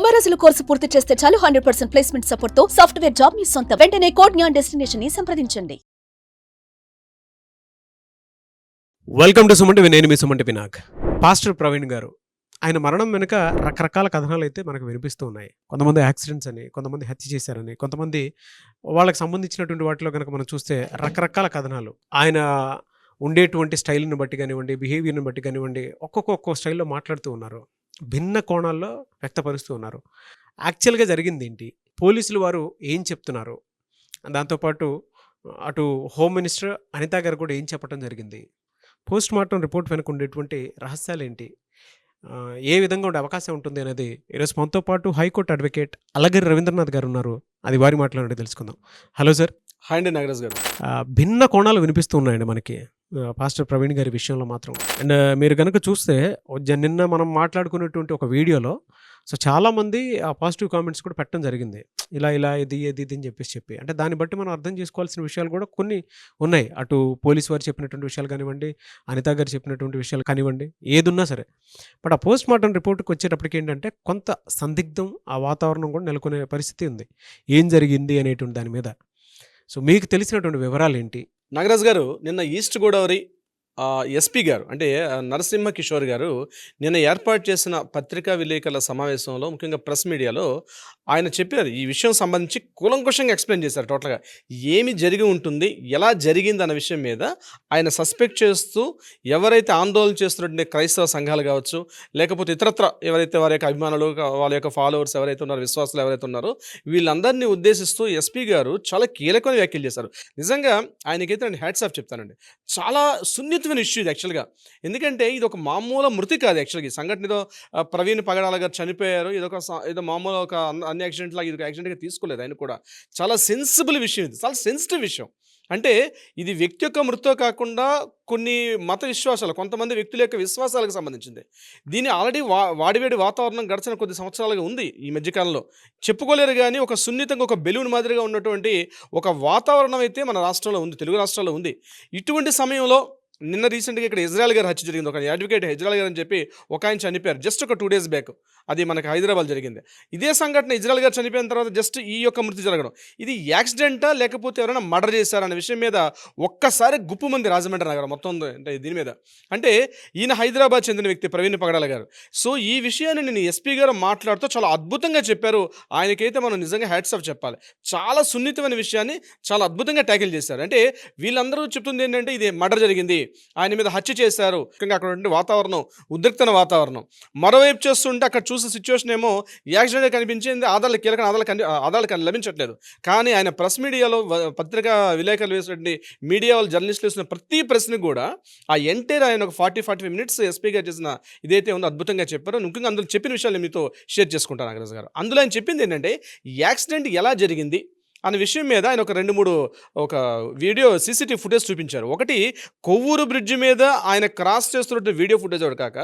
90 రోజుల కోర్సు పూర్తి చేస్తే చాలు 100% ప్లేస్మెంట్ సపోర్ట్ తో సాఫ్ట్వేర్ జాబ్ మీ సొంతం. వెంటనే కోడ్ జ్ఞాన్ డెస్టినేషన్ ని సంప్రదించండి. Welcome to Suman TV. నేను మీ సుమంటి వినాయక్. పాస్టర్ ప్రవీణ్ గారు, ఆయన మరణం వెనుక రకరకాల కథనాలు అయితే మనకు వినిపిస్తూ ఉన్నాయి. కొంతమంది యాక్సిడెంట్స్ అని, కొంతమంది హత్య చేశారని, కొంతమంది వాళ్ళకి సంబంధించినటువంటి వాటిలో కనుక మనం చూస్తే రకరకాల కథనాలు. ఆయన ఉండేటువంటి స్టైల్ని బట్టి కానివ్వండి, బిహేవియర్ని బట్టి కానివ్వండి, ఒక్కొక్క స్టైల్లో మాట్లాడుతూ ఉన్నారు, భిన్న కోణాల్లో వ్యక్తపరుస్తూ ఉన్నారు. యాక్చువల్గా జరిగింది ఏంటి, పోలీసులు వారు ఏం చెప్తున్నారు, దాంతోపాటు అటు హోమ్ మినిస్టర్ అనితా గారు కూడా ఏం చెప్పడం జరిగింది, పోస్ట్ మార్టం రిపోర్ట్ వెనుక ఉండేటువంటి రహస్యాలు ఏంటి, ఏ విధంగా ఉండే అవకాశం ఉంటుంది అనేది ఈరోజు మనతో పాటు హైకోర్టు అడ్వకేట్ అలగిరి రవీంద్రనాథ్ గారు ఉన్నారు. అది వారి మాటలోనే తెలుసుకుందాం. Hello sir. హాయ్ అండి నాగరాజ్ గారు. భిన్న కోణాలు వినిపిస్తూ ఉన్నాయండి మనకి పాస్టర్ ప్రవీణ్ గారి విషయంలో మాత్రం. అండ్ మీరు కనుక చూస్తే నిన్న మనం మాట్లాడుకునేటువంటి ఒక వీడియోలో సో చాలామంది ఆ పాజిటివ్ కామెంట్స్ కూడా పెట్టడం జరిగింది. ఇలా ఇది అని చెప్పి అంటే దాన్ని బట్టి మనం అర్థం చేసుకోవాల్సిన విషయాలు కూడా కొన్ని ఉన్నాయి. అటు పోలీస్ వారు చెప్పినటువంటి విషయాలు కానివ్వండి, అనితా గారు చెప్పినటువంటి విషయాలు కానివ్వండి, ఏదున్నా సరే. బట్ ఆ పోస్ట్ మార్టం రిపోర్ట్కి వచ్చేటప్పటికి ఏంటంటే కొంత సందిగ్ధం, ఆ వాతావరణం కూడా నెలకొనే పరిస్థితి ఉంది, ఏం జరిగింది అనేటువంటి దాని మీద. సో మీకు తెలిసినటువంటి వివరాలు ఏంటి? నాగరాజ్ గారు, నిన్న ఈస్ట్ గోదావరి ఎస్పీ గారు అంటే నరసింహ కిషోర్ గారు నిన్న ఏర్పాటు చేసిన పత్రికా విలేకరుల సమావేశంలో, ముఖ్యంగా ప్రెస్ మీడియాలో ఆయన చెప్పారు. ఈ విషయం సంబంధించి కూలంకుషంగా ఎక్స్ప్లెయిన్ చేశారు. టోటల్గా ఏమి జరిగి ఉంటుంది, ఎలా జరిగింది అన్న విషయం మీద ఆయన సస్పెక్ట్ చేస్తూ ఎవరైతే ఆందోళన చేస్తున్నటువంటి క్రైస్తవ సంఘాలు కావచ్చు, లేకపోతే ఇతరత్ర ఎవరైతే వారి యొక్క అభిమానులు, వాళ్ళ యొక్క ఫాలోవర్స్ ఎవరైతే ఉన్నారో, విశ్వాసులు ఎవరైతే ఉన్నారో, వీళ్ళందరినీ ఉద్దేశిస్తూ ఎస్పీ గారు చాలా కీలకమైన వ్యాఖ్యలు చేశారు. నిజంగా ఆయనకైతే నేను హ్యాట్స్ ఆఫ్ చెప్తానండి. చాలా సున్నితమైన ఇష్యూ ఇది యాక్చువల్గా. ఎందుకంటే ఇది ఒక మామూలు మృతి కాదు. యాక్చువల్గా ఈ సంఘటన ఏదో ప్రవీణ్ పగడాల గారు చనిపోయారు, ఏదో మామూలు ఒక అన్ని యాక్సిడెంట్ లాగా ఇది యాక్సిడెంట్గా తీసుకోలేదు. ఆయన కూడా చాలా సెన్సిబుల్ విషయం, ఇది చాలా సెన్సిటివ్ విషయం. అంటే ఇది వ్యక్తి యొక్క మృతో కాకుండా కొన్ని మత విశ్వాసాలు, కొంతమంది వ్యక్తుల యొక్క విశ్వాసాలకు సంబంధించింది. దీన్ని ఆల్రెడీ వాడివేడి వాతావరణం గడిచిన కొద్ది సంవత్సరాలుగా ఉంది. ఈ మధ్యకాలంలో చెప్పుకోలేరు కానీ ఒక సున్నితంగా, ఒక బెలూన్ మాదిరిగా ఉన్నటువంటి ఒక వాతావరణం అయితే మన రాష్ట్రంలో ఉంది, తెలుగు రాష్ట్రాల్లో ఉంది. ఇటువంటి సమయంలో నిన్న రీసెంట్గా ఇక్కడ ఇజ్రాయల్ గారు హత్య జరిగింది. ఒక అడ్వకేట్ ఇజ్రాయల్ గారు అని చెప్పి ఒక ఆయన చనిపోయారు జస్ట్ ఒక 2 days బ్యాక్. అది మనకి హైదరాబాద్ జరిగింది. ఇదే సంఘటన ఇజ్రాయల్ గారు చనిపోయిన తర్వాత జస్ట్ ఈ యొక్క మృతి జరగడం, ఇది యాక్సిడెంటా లేకపోతే ఎవరైనా మర్డర్ చేశారనే విషయం మీద ఒక్కసారి గుప్పు మంది రాజమండ్రి నగరం మొత్తం అంటే దీని మీద. అంటే ఈయన హైదరాబాద్ చెందిన వ్యక్తి ప్రవీణ్ పగడాల గారు. సో ఈ విషయాన్ని నేను ఎస్పీ గారు మాట్లాడుతూ చాలా అద్భుతంగా చెప్పారు. ఆయనకైతే మనం నిజంగా హ్యాట్స్ ఆఫ్ చెప్పాలి. చాలా సున్నితమైన విషయాన్ని చాలా అద్భుతంగా ట్యాకిల్ చేశారు. అంటే వీళ్ళందరూ చెప్తుంది ఏంటంటే ఇది మర్డర్ జరిగింది, ఆయన మీద హత్య చేశారు. ముఖ్యంగా అక్కడ ఉండే వాతావరణం ఉద్రిక్తమైన వాతావరణం. మరోవైపు చేస్తుంటే అక్కడ చూసే సిచ్యువేషన్ ఏమో యాక్సిడెంట్ కనిపించింది, కీలక ఆధారాలు లభించట్లేదు. కానీ ఆయన ప్రెస్ మీడియాలో పత్రికా విలేకరులు వేసినటువంటి మీడియా వాళ్ళు జర్నలిస్టులు వేసిన ప్రతి ప్రశ్నకు కూడా ఆ ఎంటైర్ ఆయన ఒక 40-45 minutes ఎస్పీగా చేసిన ఇదైతే ఉందో అద్భుతంగా చెప్పారు. ముఖ్యంగా అందులో చెప్పిన విషయాలు మీతో షేర్ చేసుకుంటాను నాగరాజ్ గారు. అందులో ఆయన చెప్పింది ఏంటంటే యాక్సిడెంట్ ఎలా జరిగింది అనే విషయం మీద ఆయన ఒక 2-3 ఒక వీడియో సీసీటీవీ ఫుటేజ్ చూపించారు. ఒకటి కొవ్వూరు బ్రిడ్జ్ మీద ఆయన క్రాస్ చేస్తున్నట్టు వీడియో ఫుటేజ్ ఒకటి కాక,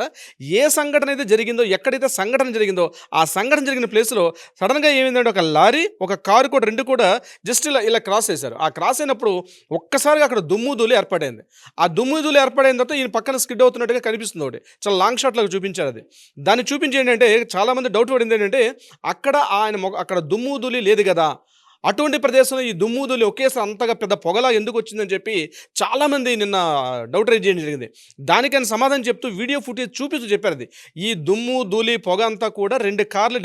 ఏ సంఘటన అయితే జరిగిందో, ఎక్కడైతే సంఘటన జరిగిందో ఆ సంఘటన జరిగిన ప్లేస్లో సడన్గా ఏమైందంటే ఒక లారీ, ఒక కారు కూడా, 2 కూడా జస్ట్ ఇలా క్రాస్ చేశారు. ఆ క్రాస్ అయినప్పుడు ఒక్కసారిగా అక్కడ దుమ్ముధూళి ఏర్పడైంది. ఆ దుమ్ముధూళి ఏర్పడిన తర్వాత ఈయన పక్కన స్కిడ్ అవుతున్నట్టుగా కనిపిస్తుంది. ఒకటి చాలా లాంగ్ షాట్ లాగా చూపించారు. అది దాన్ని చూపించి ఏంటంటే చాలామంది డౌట్ పడింది ఏంటంటే అక్కడ అక్కడ దుమ్ముధూళి లేదు కదా, అటువంటి ప్రదేశంలో ఈ దుమ్ముధూళి ఒకేసారి అంతగా పెద్ద పొగలా ఎందుకు వచ్చిందని చెప్పి చాలామంది నిన్న డౌట్ రైజ్ చేయడం జరిగింది. దానికైనా సమాధానం చెప్తూ వీడియో ఫుటేజ్ చూపిస్తూ చెప్పారు. అది ఈ దుమ్ము ధూళి పొగ అంతా కూడా 2 కార్లు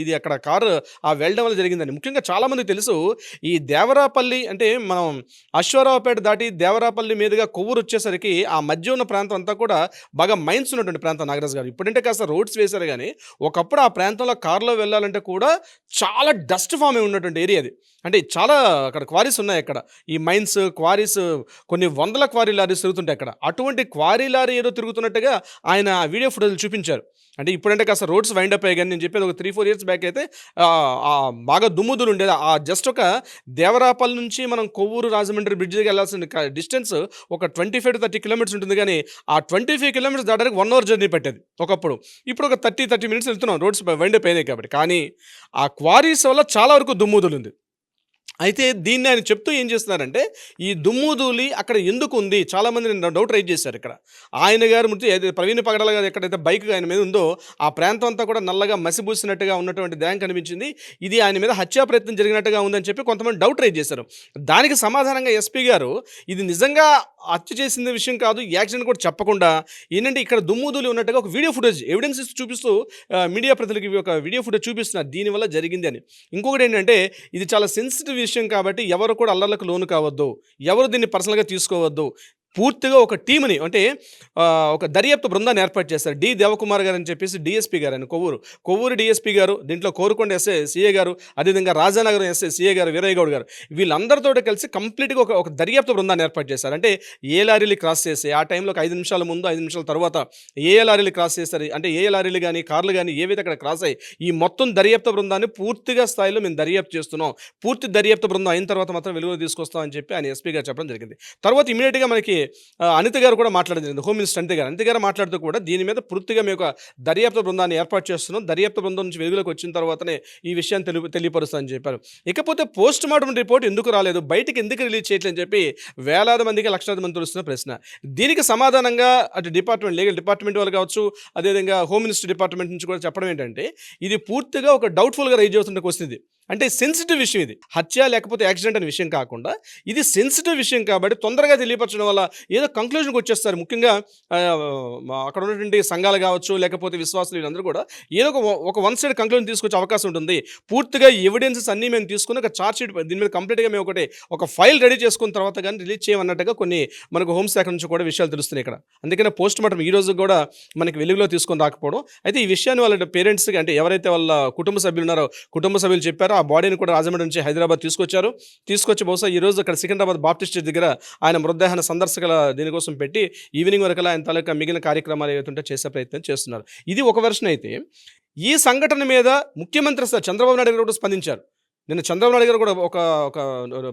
ఇది అక్కడ కారు ఆ వెళ్ళడం వల్ల జరిగిందని. ముఖ్యంగా చాలామందికి తెలుసు, ఈ దేవరాపల్లి అంటే మనం అశ్వారావుపేట దాటి దేవరాపల్లి మీదుగా కొవ్వూరు వచ్చేసరికి ఆ మధ్య ఉన్న ప్రాంతం అంతా కూడా బాగా మైన్స్ ఉన్నటువంటి ప్రాంతం నాగరాజ్ గారు. ఇప్పుడంటే కాస్త రోడ్స్ వేశారు కానీ ఒకప్పుడు ఆ ప్రాంతంలో కారులో వెళ్ళాలంటే కూడా చాలా డస్ట్ ఫామ్ ఉన్నటువంటి ఏరియా అది. అంటే చాలా అక్కడ క్వారీస్ ఉన్నాయి. అక్కడ ఈ మైన్స్ క్వారీస్ కొన్ని వందల క్వారీ లారీస్ తిరుగుతుంటాయి అక్కడ. అటువంటి క్వారీ లారీ ఏదో తిరుగుతున్నట్టుగా ఆయన వీడియో ఫుటేజ్ చూపించారు. అంటే ఇప్పుడంటే కాస్త రోడ్స్ వైండ్ అప్ అయ్యాయి కానీ నేను చెప్పేది ఒక 3-4 years బ్యాక్ అయితే బాగా దుమ్ముదులు ఉండేది. ఆ జస్ట్ ఒక దేవరాపల్లి నుంచి మనం కొవ్వూరు రాజమండ్రి బ్రిడ్జ్ దగ్గర వెళ్ళాల్సిన డిస్టెన్స్ ఒక 25-30 kilometers ఉంటుంది. కానీ ఆ 25 kilometers దాటానికి 1 hour జర్నీ పట్టేది ఒకప్పుడు. ఇప్పుడు ఒక 30 minutes వెళ్తున్నాం, రోడ్స్ వైండ్ అప్ అయినాయి కాబట్టి. కానీ ఆ క్వారీస్ వల్ల చాలా వరకు దుమ్ముదులు ఉంది. అయితే దీన్ని ఆయన చెప్తూ ఏం చేస్తున్నారంటే, ఈ దుమ్ము ధూళి అక్కడ ఎందుకు ఉంది? చాలామంది డౌట్ రైజ్ చేశారు ఇక్కడ. ఆయన గారు మృతి ఏదైతే ప్రవీణ్ పగడాల గారు ఎక్కడైతే బైక్ ఆయన మీద ఉందో, ఆ ప్రాంతం అంతా కూడా నల్లగా మసిబూసినట్టుగా ఉన్నటువంటి దేహం కనిపించింది. ఇది ఆయన మీద హత్యా ప్రయత్నం జరిగినట్టుగా ఉందని చెప్పి కొంతమంది డౌట్ రైజ్ చేశారు. దానికి సమాధానంగా ఎస్పీ గారు ఇది నిజంగా హత్య చేసిన విషయం కాదు, యాక్సిడెంట్ కూడా చెప్పకుండా ఏంటంటే ఇక్కడ దుమ్ము ధూళి ఉన్నట్టుగా ఒక వీడియో ఫుటేజ్ ఎవిడెన్స్ చూపిస్తూ మీడియా ప్రతినిధులకి ఒక వీడియో ఫుటేజ్ చూపిస్తున్నారు దీనివల్ల జరిగింది అని. ఇంకొకటి ఏంటంటే ఇది చాలా సెన్సిటివ్ విషయం కాబట్టి ఎవరు కూడా అల్లర్లకు లోను కావద్దు, ఎవరు దీన్ని పర్సనల్గా తీసుకోవద్దు. పూర్తిగా ఒక టీంని అంటే ఒక దర్యాప్తు బృందాన్ని ఏర్పాటు చేశారు. డి దేవకుమార్ గారు అని చెప్పేసి డిఎస్పీ గారు అని కొవ్వూరు డిఎస్పీ గారు, దీంట్లో కోరుకొండ ఎస్ఐ సిఏ గారు, అదేవిధంగా రాజానగరం ఎస్ఐ సిఏ గారు వీరయ్య గౌడ్ గారు, వీళ్ళందరితో కలిసి కంప్లీట్గా ఒక దర్యాప్తు బృందాన్ని ఏర్పాటు చేశారు. అంటే ఏ లారీలు క్రాస్ చేసి ఆ టైంలో ఒక 5 నిమిషాల ముందు 5 నిమిషాల తర్వాత ఏ లారీలు క్రాస్ చేస్తారు, అంటే ఏ లారీలు కానీ కార్లు కానీ ఏవైతే అక్కడ క్రాస్ అయ్యి ఈ మొత్తం దర్యాప్తు బృందాన్ని పూర్తిగా స్థాయిలో మేము దర్యాప్తు చేస్తున్నాం, పూర్తి దర్యాప్తు బృందం అయిన తర్వాత మాత్రం వెలుగులో తీసుకొస్తాం అని చెప్పి ఆయన ఎస్పీ గారు చెప్పడం జరిగింది. తర్వాత ఇమీడియట్గా మనకి అనిత గారు కూడా మాట్లాడడం జరిగింది, హోమ్ మినిస్టర్ అనిత గారు మాట్లాడుతూ కూడా దీని మీద పూర్తిగా మేము ఒక దర్యాప్తు బృందాన్ని ఏర్పాటు చేస్తున్నాం, దర్యాప్తు బృందం నుంచి వెలుగులోకి వచ్చిన తర్వాతనే ఈ విషయాన్ని తెలియపరుస్తామని చెప్పారు. ఇకపోతే పోస్ట్ మార్టం రిపోర్ట్ ఎందుకు రాలేదు, బయటికి ఎందుకు రిలీజ్ చేయట్లేదని చెప్పి వేలాది మందికి లక్షలాది మంది తెలుస్తున్న ప్రశ్న. దీనికి సమాధానంగా అటు లీగల్ డిపార్ట్మెంట్ వాళ్ళు కావచ్చు, అదేవిధంగా హోమ్ మినిస్టర్ డిపార్ట్మెంట్ నుంచి కూడా చెప్పడం ఏంటంటే ఇది పూర్తిగా ఒక డౌట్ఫుల్గా రైజ్ అవుతున్న క్వశ్చన్ ఇది. అంటే సెన్సిటివ్ విషయం, ఇది హత్య లేకపోతే యాక్సిడెంట్ అనే విషయం కాకుండా ఇది సెన్సిటివ్ విషయం కాబట్టి తొందరగా తెలియపరచడం వల్ల ఏదో కంక్లూజన్కి వచ్చేస్తారు. ముఖ్యంగా అక్కడ ఉన్నటువంటి సంఘాలు కావచ్చు, లేకపోతే విశ్వాసులు, వీళ్ళందరూ కూడా ఏదో ఒక వన్ సైడ్ కంక్లూజన్ తీసుకొచ్చే అవకాశం ఉంటుంది. పూర్తిగా ఎవిడెన్సెస్ అన్నీ మేము తీసుకుని ఒక చార్జ్ షీట్ దీని మీద కంప్లీట్గా మేము ఒక ఫైల్ రెడీ చేసుకున్న తర్వాత కానీ రిలీజ్ చేయమన్నట్టుగా కొన్ని మనకు హోంశాఖ నుంచి కూడా విషయాలు తెలుస్తున్నాయి ఇక్కడ. అందుకనే పోస్ట్ మార్టం ఈ రోజు కూడా మనకి వెలుగులో తీసుకొని రాకపోవడం. అయితే ఈ విషయాన్ని వాళ్ళ పేరెంట్స్కి, అంటే ఎవరైతే వాళ్ళ కుటుంబ సభ్యులు ఉన్నారో కుటుంబ సభ్యులు చెప్పారో ఆ బాడీని కూడా రాజమండ్రి నుంచి హైదరాబాద్ తీసుకొచ్చి బహుశా ఈ రోజు అక్కడ సికింద్రాబాద్ బాప్టిస్ట్ దగ్గర ఆయన మృతదేహాన్ని సందర్శకుల దీనికోసం పెట్టి ఈవినింగ్ వరకు ఆయన తాలూకా మిగిలిన కార్యక్రమాలు ఏవైతుంటే చేసే ప్రయత్నం చేస్తున్నారు. ఇది ఒక వెర్షన్ అయితే, ఈ సంఘటన మీద ముఖ్యమంత్రి చంద్రబాబు నాయుడు గారు కూడా స్పందించారు. నిన్న చంద్రబాబు నాయుడు గారు కూడా ఒక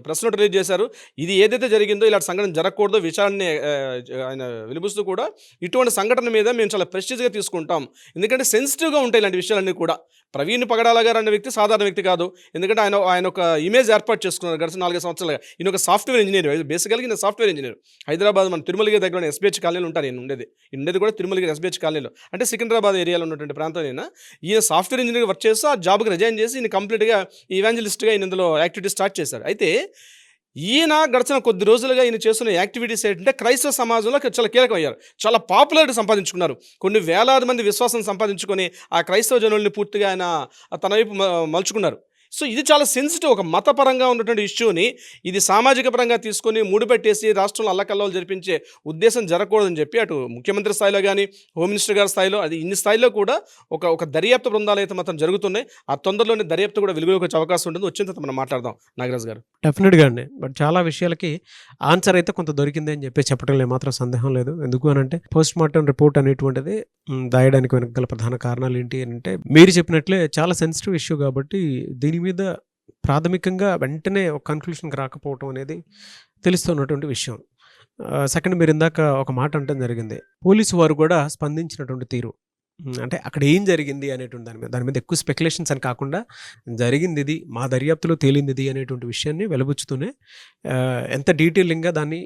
ప్రెస్ నోట్ రిలీజ్ చేశారు. ఇది ఏదైతే జరిగిందో ఇలాంటి సంఘటన జరగకూడదు, విచారణని ఆయన వినిపిస్తూ కూడా ఇటువంటి సంఘటన మీద మేము చాలా ప్రెస్టీజ్గా తీసుకుంటాం, ఎందుకంటే సెన్సిటివ్గా ఉంటాయి ఇలాంటి విషయాలన్నీ కూడా. ప్రవీణ్ పగడాల గారు అనే వ్యక్తి సాధారణ వ్యక్తి కాదు, ఎందుకంటే ఆయన ఒక ఇమేజ్ ఏర్పాటు చేసుకున్నారు గడిచిన 4 సంవత్సరాలుగా. ఈయన ఒక సాఫ్ట్వేర్ ఇంజనీర్, బేసికల్గా ఈయన సాఫ్ట్వేర్ ఇంజనీర్. హైదరాబాద్ మన తిరుమలగిరి దగ్గర ఎస్బీహెచ్ కాలనీలో ఉంటారు. నేను ఉండేది కూడా తిరుమలగిరి ఎస్బీహెచ్ కాలనీలో, అంటే సికింద్రాబాద్ ఏరియాలో ఉన్నటువంటి ప్రాంతం. ఈయన సాఫ్ట్వేర్ ఇంజనీర్గా వర్క్ చేస్తూ ఆ జాబ్కి రిజైన్ చేసి ఈయన కంప్లీట్గా ఈవాంజలిస్ట్గా ఈయన ఇందులో యాక్టివిటీ స్టార్ట్ చేశారు. అయితే ఈయన గడిచిన కొద్ది రోజులుగా ఈయన చేస్తున్న యాక్టివిటీస్ ఏంటంటే క్రైస్తవ సమాజంలో చాలా కీలకమయ్యారు, చాలా పాపులారిటీ సంపాదించుకున్నారు. కొన్ని వేలాది మంది విశ్వాసం సంపాదించుకొని ఆ క్రైస్తవ జనుల్ని పూర్తిగా ఆయన తన వైపు మలుచుకున్నారు. సో ఇది చాలా సెన్సిటివ్, ఒక మతపరంగా ఉన్నటువంటి ఇష్యూని ఇది సామాజిక పరంగా తీసుకొని ముడిపెట్టేసి రాష్ట్రంలో అల్లకల్లోలు జరిపించే ఉద్దేశం జరగకూడదని చెప్పి అటు ముఖ్యమంత్రి స్థాయిలో కానీ హోమ్ మినిస్టర్ గారి స్థాయిలో, అది ఇన్ని స్థాయిలో కూడా ఒక దర్యాప్తు బృందాలు అయితే మాత్రం జరుగుతున్నాయి. ఆ తొందరలోనే దర్యాప్తు కూడా వెలుగులోకి వచ్చే అవకాశం ఉంటుంది. వచ్చిన తర్వాత మనం మాట్లాడదాం నాగరాజు గారు. డెఫినెట్గా అండి, బట్ చాలా విషయాలకి ఆన్సర్ అయితే కొంత దొరికింది అని చెప్పి చెప్పడంలో ఏమాత్రం సందేహం లేదు. ఎందుకు అని అంటే పోస్ట్ మార్టం రిపోర్ట్ అనేటువంటిది దాయడానికి వెనక గల ప్రధాన కారణాలు ఏంటి అని అంటే మీరు చెప్పినట్లే చాలా సెన్సిటివ్ ఇష్యూ కాబట్టి దీని మీద ప్రాథమికంగా వెంటనే ఒక కన్క్లూషన్కి రాకపోవటం అనేది తెలుస్తున్నటువంటి విషయం. సెకండ్, మీరు ఇందాక ఒక మాట అనటం జరిగింది, పోలీసు వారు కూడా స్పందించినటువంటి తీరు, అంటే అక్కడ ఏం జరిగింది అనేటువంటి దాని మీద ఎక్కువ స్పెక్యులేషన్స్ అని కాకుండా జరిగింది ఇది, మా దర్యాప్తులో తేలింది ఇది అనేటువంటి విషయాన్ని వెలుబుచ్చుతూనే ఎంత డీటెయిలింగ్గా దాన్ని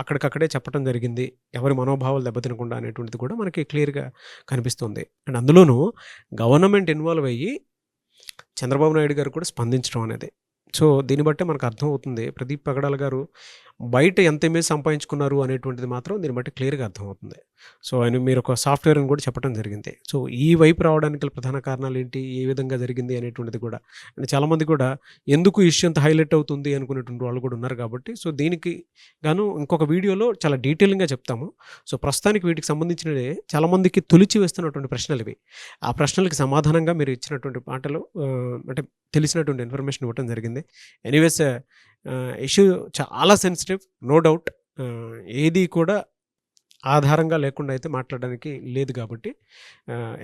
అక్కడికక్కడే చెప్పడం జరిగింది, ఎవరి మనోభావాలు దెబ్బతినకుండా అనేటువంటిది కూడా మనకి క్లియర్గా కనిపిస్తుంది. అండ్ అందులోనూ గవర్నమెంట్ ఇన్వాల్వ్ అయ్యి చంద్రబాబు నాయుడు గారు కూడా స్పందించడం అనేది. సో దీన్ని బట్టే మనకు అర్థమవుతుంది ప్రదీప్ పగడాల గారు బయట ఎంత ఇమేజ్ సంపాదించుకున్నారు అనేటువంటిది మాత్రం దీన్ని బట్టి క్లియర్గా అర్థమవుతుంది. సో ఆయన మీరు ఒక సాఫ్ట్వేర్ అని కూడా చెప్పడం జరిగింది. సో ఈ వైపు రావడానికి ప్రధాన కారణాలు ఏంటి, ఏ విధంగా జరిగింది అనేటువంటిది కూడా, అంటే చాలామంది కూడా ఎందుకు ఇష్యూ అంత హైలైట్ అవుతుంది అనుకునేటువంటి వాళ్ళు కూడా ఉన్నారు. కాబట్టి సో దీనికి గాను ఇంకొక వీడియోలో చాలా డీటెయిలింగ్గా చెప్తాము. సో ప్రస్తుతానికి వీటికి సంబంధించినవి చాలామందికి తొలిచి వేస్తున్నటువంటి ప్రశ్నలు ఇవి. ఆ ప్రశ్నలకి సమాధానంగా మీరు ఇచ్చినటువంటి మాటలు అంటే తెలిసినటువంటి ఇన్ఫర్మేషన్ ఇవ్వడం జరిగింది. ఎనీవేస్ ఇష్యూ చాలా సెన్సిటివ్, నో డౌట్. ఏది కూడా ఆధారంగా లేకుండా అయితే మాట్లాడడానికి లేదు కాబట్టి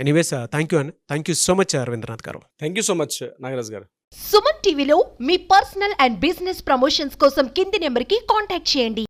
anyways thank you so much Ravindranath గారు. Thank you so much Nagaraj గారు. సుమన్ టీవీలో మీ పర్సనల్ అండ్ బిజినెస్ ప్రమోషన్స్ కోసం కింది నెంబర్కి కాంటాక్ట్ చేయండి.